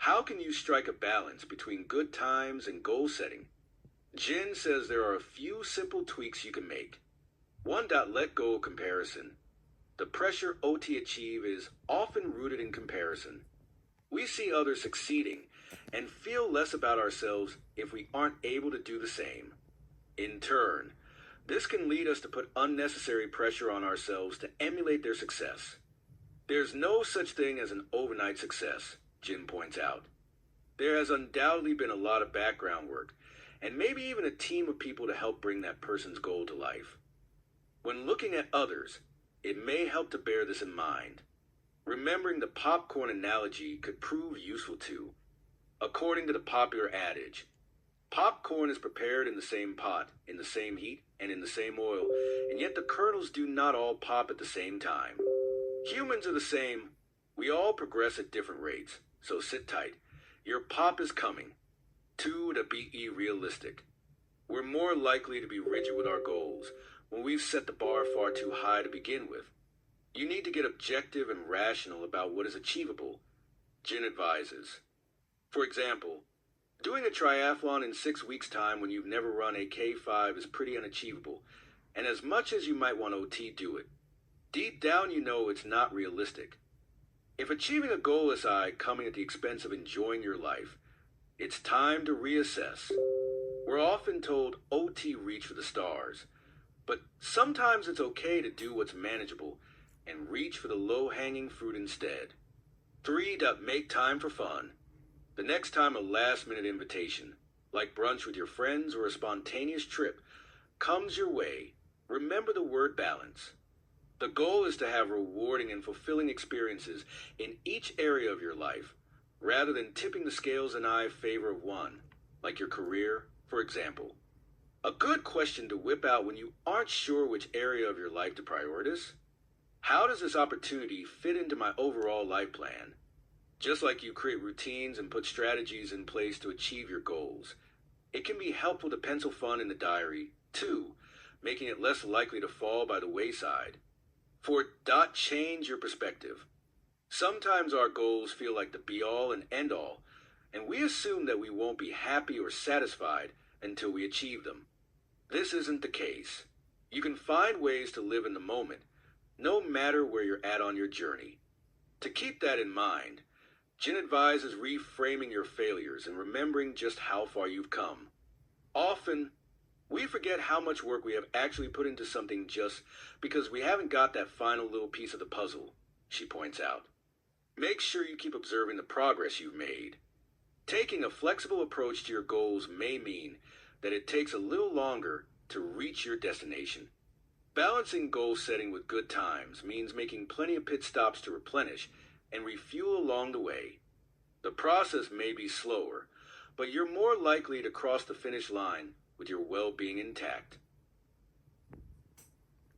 How can you strike a balance between good times and goal setting? Jen says there are a few simple tweaks you can make. One. Let go of comparison. The pressure OT achieve is often rooted in comparison. We see others succeeding and feel less about ourselves if we aren't able to do the same. In turn, this can lead us to put unnecessary pressure on ourselves to emulate their success. There's no such thing as an overnight success, Jim points out. There has undoubtedly been a lot of background work, and maybe even a team of people to help bring that person's goal to life. When looking at others, it may help to bear this in mind. Remembering the popcorn analogy could prove useful too. According to the popular adage, popcorn is prepared in the same pot, in the same heat, and in the same oil, and yet the kernels do not all pop at the same time. Humans are the same. We all progress at different rates, so sit tight. Your pop is coming. 2. To be realistic. We're more likely to be rigid with our goals when we've set the bar far too high to begin with. You need to get objective and rational about what is achievable, Jen advises. For example, doing a triathlon in 6 weeks' time when you've never run a K5 is pretty unachievable, and as much as you might want OT, do it. Deep down you know it's not realistic. If achieving a goal is coming at the expense of enjoying your life, it's time to reassess. We're often told OT reach for the stars, but sometimes it's okay to do what's manageable and reach for the low-hanging fruit instead. 3. Make time for fun. The next time a last-minute invitation, like brunch with your friends or a spontaneous trip, comes your way, remember the word balance. The goal is to have rewarding and fulfilling experiences in each area of your life, rather than tipping the scales in favor of one, like your career, for example. A good question to whip out when you aren't sure which area of your life to prioritize: how does this opportunity fit into my overall life plan? Just like you create routines and put strategies in place to achieve your goals, it can be helpful to pencil fun in the diary, too, making it less likely to fall by the wayside. 4. Change your perspective. Sometimes our goals feel like the be-all and end-all, and we assume that we won't be happy or satisfied until we achieve them. This isn't the case. You can find ways to live in the moment, no matter where you're at on your journey. To keep that in mind, Jen advises reframing your failures and remembering just how far you've come. Often, we forget how much work we have actually put into something just because we haven't got that final little piece of the puzzle, she points out. Make sure you keep observing the progress you've made. Taking a flexible approach to your goals may mean that it takes a little longer to reach your destination. Balancing goal setting with good times means making plenty of pit stops to replenish and refuel along the way. The process may be slower, but you're more likely to cross the finish line with your well-being intact.